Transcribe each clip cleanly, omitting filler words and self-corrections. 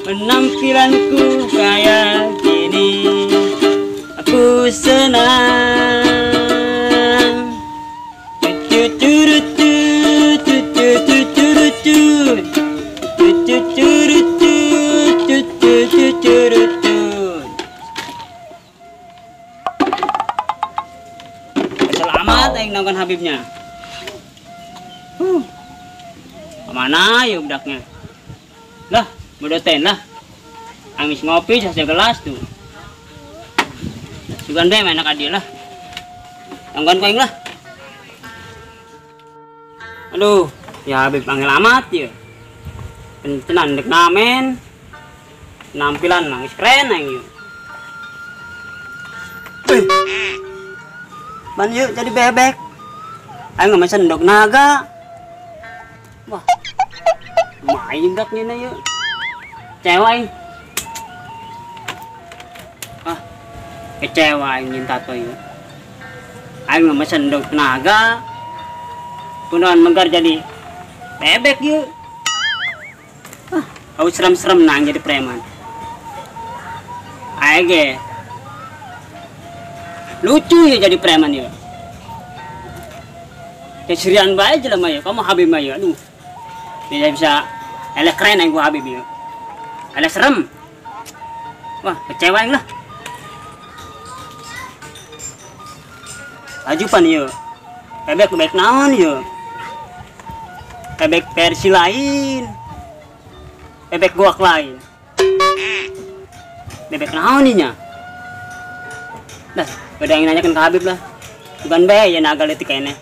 penampilanku kayak gini, aku senang. Selamat yang nonton Habibnya. Kemana ya budaknya? Lah, bodoten lah. Angis ngopi sasa gelas tuh. Sugan be enak adil lah. Tanggon koing lah. Aduh, ya Habib panggil amat ya. Pentenan dek namen. Nampilan nangis keren yang yuk. Ban yuk jadi bebek. Ayo nggak mesen dok naga. Wah, main daknya na yuk. Cewek. Ah, kecewa ingin tato yuk. Ayo nggak mesen dok naga. Punuan menggar jadi bebek yuk. Ah, kau serem-serem nang jadi preman. Ayo ge. Lucu ya jadi preman yuk. Keserian baik aja lah Maya. Kamu Habib Maya. Aduh. Dia bisa elek keren yang gua Habib yuk. Elek serem. Wah, kecewain lah. Ajupan yuk. Bebek naon yuk. Bebek versi lain. Bebek guak lain. Bebek naon nya. Dah, beda yang nanyakan ke Habib lah. Bukan be ya naga letik kayaknya.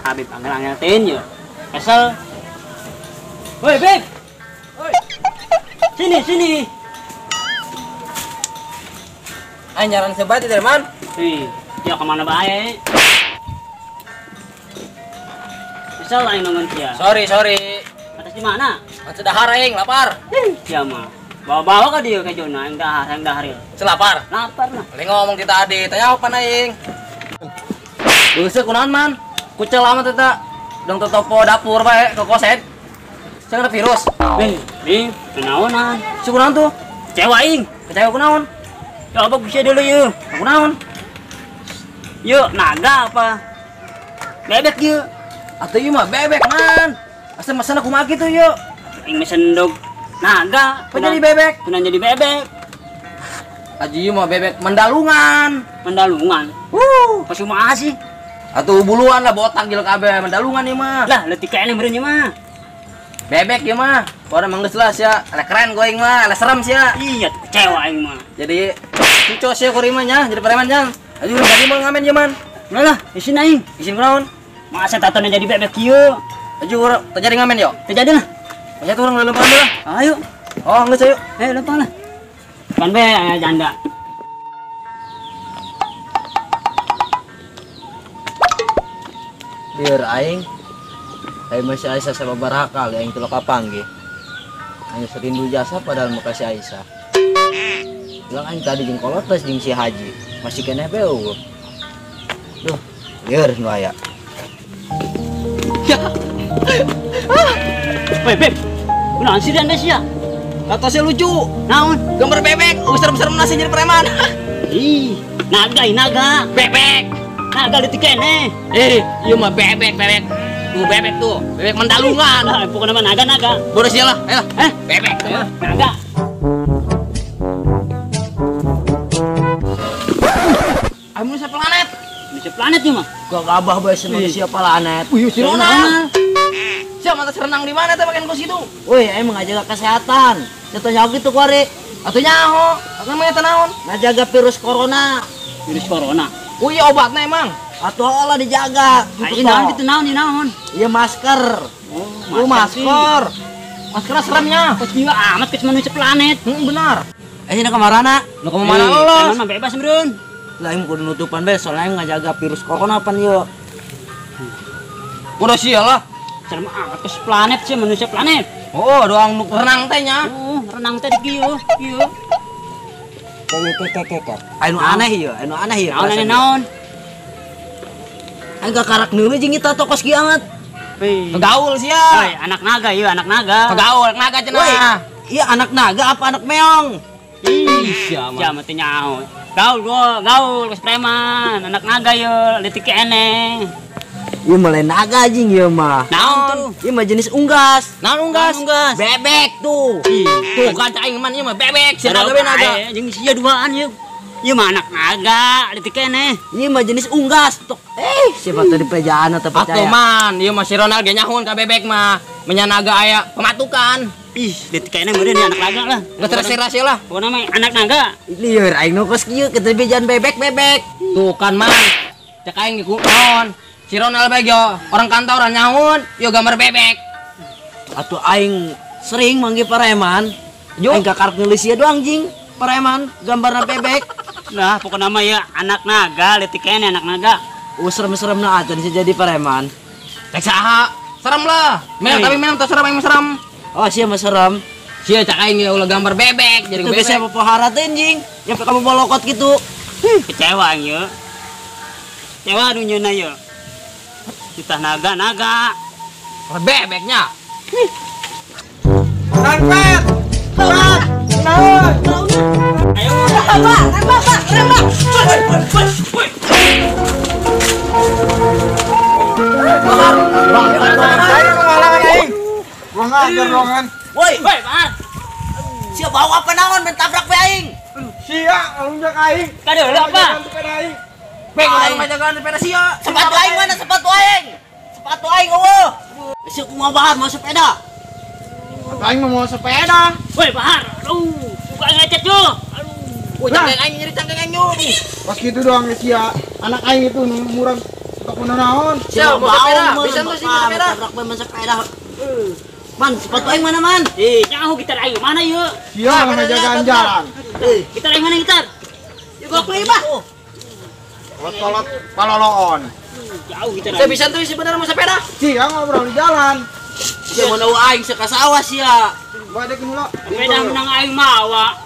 Habib angel-angelin yuk. Kesel. Woi, Beb. Woi. Sini. Anjaran sebat itu, Man. Ya kemana baik? Kesel aing nongon dia. Sorry. Atas di mana? Atas dahar aing, lapar. Ya mah. Bawa ke dia ke Jona yang dahar ya. Selapar. Lapar lah. Paling ngomong kita tadi, tanya apa aing? Beuseuh kunaon, Man? Kucel amat eta. Dong topo dapur bae ke koset. Saya kena virus. Nih, kenaonan. Sukunaon tuh? Kecewa aing. Kecewa kunaon? Ya apa bisa dulu yuk. Kunaon? Yuk, naga apa? Bebek yuk. Atuh ieu mah bebek, Man. Asa mesen aku maki tuh yuk. Aing mesen dog naga. Kok jadi bebek? Kunan jadi bebek. Aji ieu mah bebek mendalungan. Mendalungan. Pasuma sih. Atuh buluan lah botak gil kabeh mendalungan ieu mah. Lah, leutik kae meureun ieu mah. Bebek ieu mah. Orang mah geus lah sia. Elek keren going mah, elek serem sia. Iya, kecewa aing mah. Jadi cucok sia kurima nya jadi preman nya. Aduh, jadi mau ngamen ieu man. Udah lah, isin aing. Isin kunaon? Masa tatona jadi bebek kieu. Aduh, terjadi ngamen yo. Terjadi lah. Aya tuh urang lempang lah. Ayo. Oh, geus ayo. Ayo lempang lah. Kan be aya janda. Biar aing masih Aisyah sama barakal yang itu lo kapanggih. Hanya serindu jasa padahal makasih Aisyah. Bilang aing tadi jeung kolotes jeung si Haji. Masih kena beu. Duh, biar nu aya. Woi, Beb. Kunaon sih dan sia? Katosnya lucu. Naon? Gambar bebek, serem-serem nasi jadi preman. Ih, naga. Bebek. Naga leutik kene. Ieu mah bebek. Tuh bebek tuh, bebek mendalungan. Lah, pokoknya mah naga. Boros ya lah, ayo. Bebek tuh mah. Naga. Ayo manusia planet. Manusia planet ya mah. Gak gabah bae manusia planet. Si Ronald. Siapa mata renang di mana teh makan kos itu? Woi, emang ngajaga kesehatan. Contohnya gitu kuari. Atuh nyaho. Akan mah eta naon? Ngajaga virus corona. Virus corona. Oh iya obatnya emang. Atuh olah dijaga. Gitu naon. Iya masker. Oh, masker. Maskernya seremnya. Kos gila amat ke manusia planet. Benar. Sini kemarana? Lu ke mana lo? Emang bebas meureun. Lah em kudu nutupan bae soalnya ngajaga virus corona pan ieu. Udah sia lah. Serem amat ke planet sih manusia planet. Oh, doang nu renang teh nya. Renang teh di kieu. Anu aneh ieu, Naon. Aing karak neuleuh jeung kita tokos kiamat. Pegaul sia. Oi, anak naga ieu, anak naga. Pegaul naga cenah. Iya anak naga apa anak meong? Ih, Ya mati nyaho. Gaul geus preman, anak naga ieu, leutik keneh. Ieu mah lain naga anjing ieu mah. Naon tuh? Ieu mah jenis unggas. Naon unggas? Bebek tuh. Tuh kan aing man ieu mah bebek sia naga we naga. Jeung sia duaan ieu. Ieu mah anak naga, leutik keneh. Ieu mah jenis unggas. Tok. Siapa tadi perjalanan teu Atuh percaya. man, ieu mah si Ronald ge nyahun ka bebek mah. Menyanaga aya pematukan. Ih, leutik keneh meureun anak naga lah. Geus terserah lah. Pokona mah anak naga. Lieur aing nu kos kieu ketebejan bebek. Tuh kan man. Cek aing di naon. Si Ronald bae yo orang kantoran nyahun, yo gambar bebek. Atuh aing sering manggil pareman. Yo. Aing kakarep nulis ieu doang jing. Pareman gambarna bebek. Nah, pokona mah ya anak naga, leutik keneh anak naga. Serem-seremna atuh bisa jadi pareman. Cek saha? Serem lah. Memang tapi memang teu serem aing mah serem. Oh sia mah serem. Sia cek aing ulah gambar bebek jadi Itu bebek. biasa popohara teh anjing. Yang kamu bolokot gitu. Kecewa ieu. Kecewa nu nyeuna ieu. Kita naga. Bebeknya. Pet. Ayo. Gua ngajar dongan. Woi, Pak. sia bawa apa naon men tabrak we aing. Sia alunjak aing. Kadeuleu apa? Sepeda aing. Bek urang mah jagaan sepeda sia. Sepatu aing mana sepatu aing? Sepatu aing eueuh. Sia kumaha bahar mau sepeda. Aing mau sepeda. Woi, Bahar. Aduh, buka ngecet yo. Aduh. Woi, cangkeng aing nyeri cangkeng aing yo. Pas gitu doang sia. Anak aing itu murah tak pernah naon. Sia mau sepeda, bisa tuh sih sepeda. Tabrak we men sepeda. Man, sepatu aing mana man? Nyaho gitar aing mana ieu? Sia mah jagaan jalan. Gitar aing mana gitar? Yuk gua play bah. Kolot paloloon. Jauh gitar Saya aing. bisa tuh sebenarnya mau sepeda. Sia ngobrol di jalan. Sia mau nawa aing sia ka sawah sia. Badek mula. Sepeda menang aing mawa.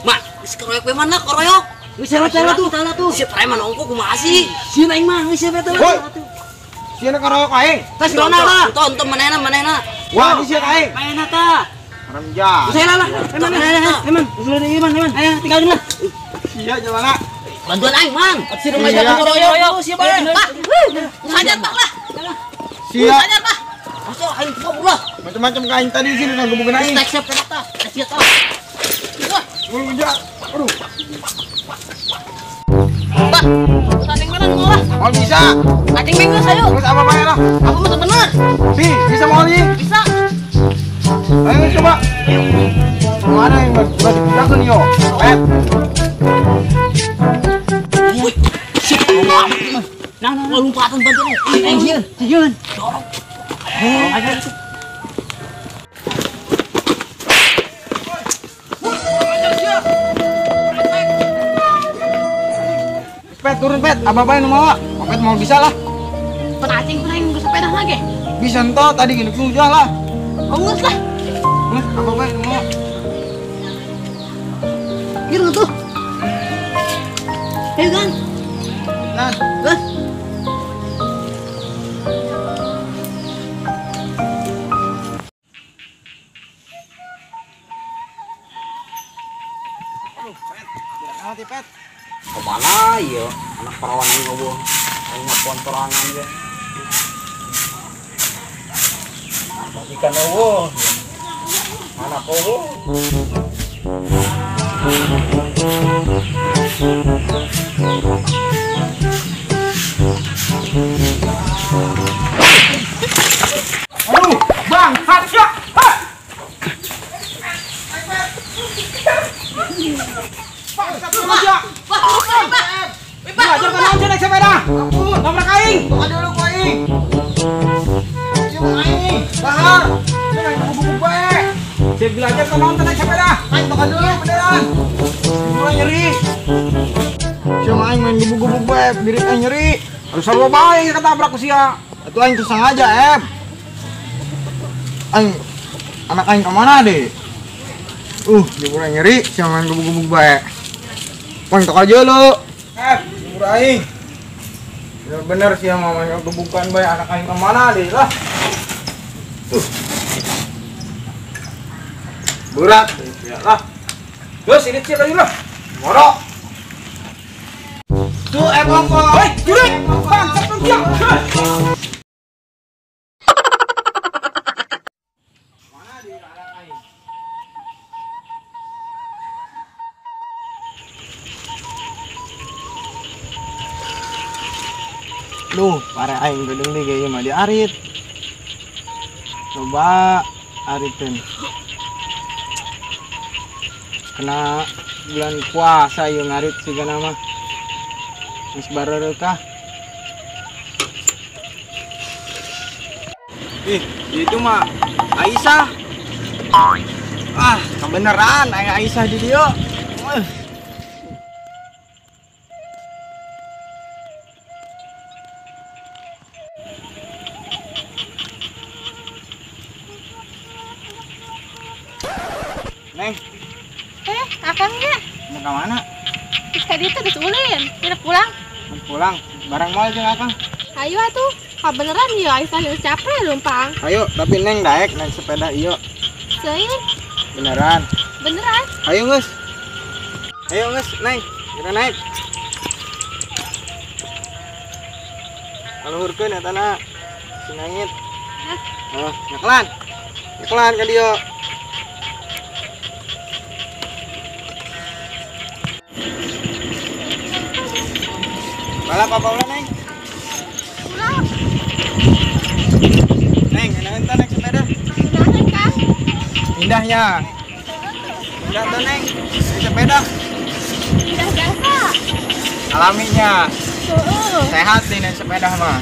Mak, geus keroyok we mana keroyok? Geus salah tuh. Sia preman ongko kumaha sih? Sia aing mah geus sia betul. Woi. Sia na karoyok aing. Tas Ronald lah. Tonton manehna. Wah, di sia aing. Main eta. Haram jah. Saya lah. Eman. Usul deui Eman. Ayo tinggalin lah. Sia jalan. Bantuan aing man. Si rumah jalan keroyok. Sia bae. Pak. Sajar Pak lah. Sia. Sajar Pak. Masuk aing kabur. Macam-macam kain tadi sini nang gebukeun aing. Tek siap kata. Sia tah. Ulunjak. Aduh. Pak. Tanding mana ngolah? Oh bisa. Acing minggu sayo. Terus apa bayar lah? Aku mah bener. Bisa mau nih. Bisa. Ayo coba. Mana yang buat dikerjakan yo? Pet. Nah, Lompatan bantuan. Aing sieun. Dorong. Pet turun pet. Apa-apa yang mau? Pet mau bisa lah. Penacing aing geus sepeda lagi. Bisa ento tadi gini kerja lah. Ongus lah. Apa-apa yang mau? Gitu tuh. Ayo kan. Nah, Lah. hati pet. Kemana ya? Anak perawan yang ngobong. Aing ngapuan perangan ya. Majikan eueuh. Anak eueuh. Aduh, bangsat ya. Bangsat lu aja. Belajar kan aja naik sepeda. Ampun, nabrak aing. Bukan dulu ku aing. Siapa aing? Bahar. Saya naik buku-buku bae. Saya belajar kan naik sepeda. Aing bukan dulu beneran. Mulai nyeri. Siapa aing main buku-buku bae, birit aing nyeri. Harus selalu bae ketabrak ku sia. Itu aing tuh sengaja, Aing anak aing kemana deh? Dia mulai nyeri, siapa main buku-buku bae. Poin tok aja lo. Jebur aing. Bener-bener sih ya mama yang bukan baik anak aing kemana deh lah. Berat ya lah. Yo sini sih kayu lah. Ngorok. Tuh apa? Hei, jurek. Bang, cepat siap. Mana di anak aing? Duh, para aing gedeng deh kayaknya mah diarit. Coba aritin. Kena bulan puasa yung ngarit siga nama. Mas barareuh. Ih, itu mah Aisyah. Ah, kebeneran aya Aisyah di dieu. Neng, Akangnya mau ke mana? tadi itu disulin, tidak pulang. Mau pulang. Barang mal jeung Akang. Ayo atuh, beneran ya Aisyah yang capek lumpang. Ayo, tapi Neng naik sepeda ieu. Seueur Beneran. beneran. Ayo, Gus. Ayo, Gus, Neng. Kita naik. Kaluhurkeun eta na. Sinangit. Oh, nyeklan. Nyeklan ka dieu. Balap apa ulah, Neng? Pulang. Neng, enakeun teh naik sepeda. Udahan Kang. Indahnya. Indah tuh, Neng. Naik sepeda. Udah biasa. Alaminya. Heeh. Sehat nih naik sepeda mah.